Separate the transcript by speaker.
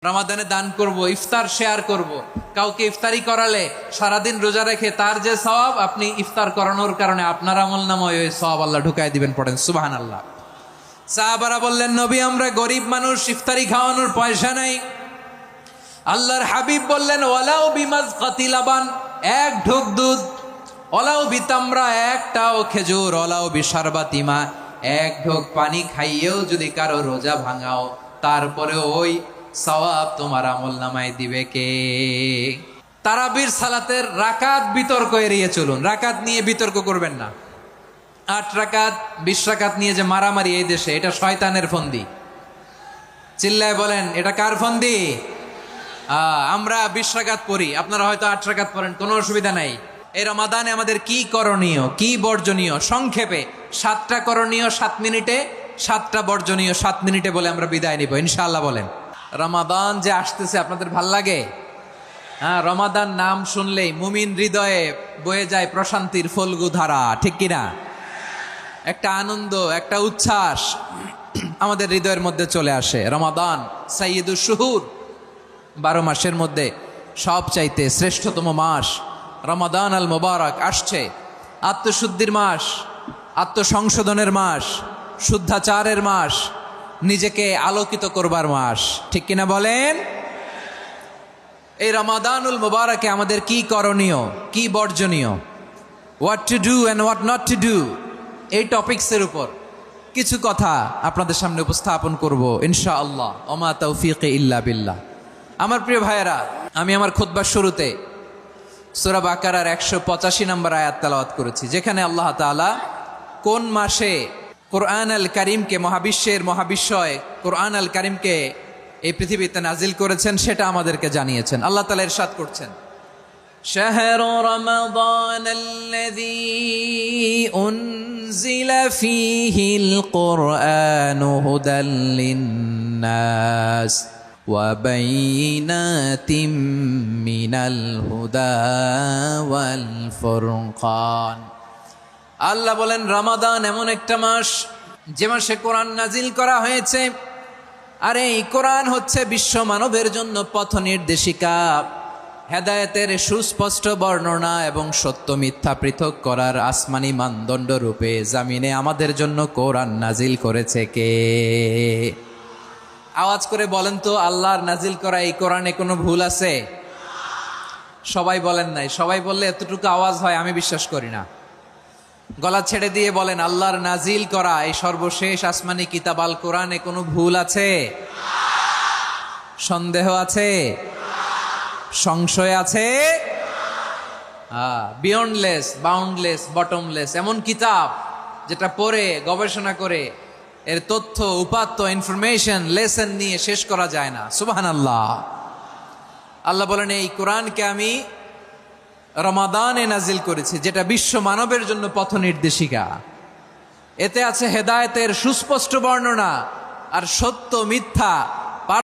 Speaker 1: রমাদানে দান করব, ইফতার শেয়ার করব। কাউকে ইফতারি করালে সারাদিন রোজা রেখে তার যে সওয়াব, আপনি ইফতার করানোর কারণে আপনার আমলনামায় ওই সওয়াব আল্লাহ ঢুকাই দিবেন। পড়েন সুবহানাল্লাহ। সাহাবারা বললেন, নবী আমরা গরিব মানুষ, ইফতারি খাওয়ানোর পয়সা নাই। আল্লাহর হাবিব বললেন, ওয়ালাউ বিমাজকাতি লাবান, এক ঢোক দুধ, ওয়ালাউ বিতামরা, একটাও খেজুর, ওয়ালাউ বিশারবাতি মা, এক ঢোক পানি খাইয়েও যদি কারো রোজা ভাঙাও, তারপরে ওই সওয়াব তোমার আমলনামায় দিবে কে? তারাবির সালাতের রাকাত বিতর্ক এড়িয়ে চলুন। রাকাত নিয়ে বিতর্ক করবেন না। 8 রাকাত 20 রাকাত নিয়ে যে মারামারি এই দেশে, এটা শয়তানের ফন্দি। চিল্লায় বলেন, এটা কার ফন্দি? আমরা 20 রাকাত পড়ি, আপনারা হয়তো 8 রাকাত পড়েন, কোনো অসুবিধা নাই। এই রমাদানে আমাদের কি করণীয়, কি বর্জনীয়? সংক্ষেপে 7টা করণীয় 7 মিনিটে, 7টা বর্জনীয় 7 মিনিটে বলে আমরা বিদায় নিব ইনশাআল্লাহ। বলেন, রমাদান যে আসতেছে আপনাদের ভাল লাগে? রমাদান নাম শুনলেই মুমিন হৃদয়ে বয়ে যায় প্রশান্তির ফল্গু ধারা, ঠিক কিনা? একটা আনন্দ, একটা উচ্ছ্বাস আমাদের হৃদয়ের মধ্যে চলে আসে। রমাদান সাইয়্যিদুশ শুহুর, 12 মাসের মধ্যে সবচাইতে শ্রেষ্ঠতম মাস রমাদান আল মুবারক আসছে। আত্মশুদ্ধির মাস, আত্মসংশোধনের মাস, শুদ্ধাচারের মাস, নিজেকে আলোকিত করবার মাস, ঠিক কিনা বলেন? এই রমাদানুল মুবারকে আমাদের কি করণীয়, কি বর্জনীয়, what to do and what not to do, এই টপিকসের উপর কিছু কথা আপনাদের সামনে উপস্থাপন করব ইনশাআল্লাহ। ওমা তাওফীকি ইল্লা বিল্লাহ। আমার প্রিয় ভাইয়েরা, আমি আমার খুতবার শুরুতে সূরা বাকারার 185 নম্বর আয়াত তেলাওয়াত করেছি, যেখানে আল্লাহ তাআলা কোন মাসে কোরআন আল কারীমকে, মহাবিশ্বের মহাবিশ্বয় কোরআন আল কারীমকে এই পৃথিবীতে নাজিল করেছেন সেটা আমাদেরকে জানিয়েছেন। আল্লাহ তাআলা ইরশাদ করছেন, শাহরু রমাদানাল্লাযী উনজিলা ফীহিল কুরআনু হুদাল লিন্নাস ওয়া বাইয়িনাতিম মিনাল হুদা ওয়াল ফুরকান। আল্লাহ বলেন, রমাদান এমন একটা মাস যে মাসে কোরআন নাজিল করা হয়েছে। আর এই কোরআন হচ্ছে বিশ্ব মানবের জন্য পথ নির্দেশিকা, হেদায়েতের সুস্পষ্ট বর্ণনা এবং সত্য মিথ্যা পৃথক করার আসমানি মানদণ্ড রূপে জামিনে আমাদের জন্য কোরআন নাজিল করেছে কে? আওয়াজ করে বলেন তো, আল্লাহর নাজিল করা এই কোরআনে কোনো ভুল আছে? সবাই বলেন নাই। সবাই বললে এতটুকু আওয়াজ হয় আমি বিশ্বাস করি না। গলা ছেড়ে দিয়ে বলেন, আল্লাহর নাজিল করা এই সর্বশেষ আসমানি কিতাব আল কোরআনে কোনো ভুল আছে? সন্দেহ আছে? সংশয় আছে? বিয়ন্ডলেস, বাউন্ডলেস, বটমলেস, এমন কিতাব যেটা পড়ে গবেষণা করে এর তথ্য, উপাত্ত, ইনফরমেশন, লেসন নিয়ে শেষ করা যায় না। সুবহানাল্লাহ। আল্লাহ বলেন, এই কোরআনকে আমি রমাদানে নাজিল করেছি, যেটা বিশ্ব মানবের জন্য পথ নির্দেশিকা। এতে আছে হেদায়েতের সুস্পষ্ট বর্ণনা আর সত্য মিথ্যা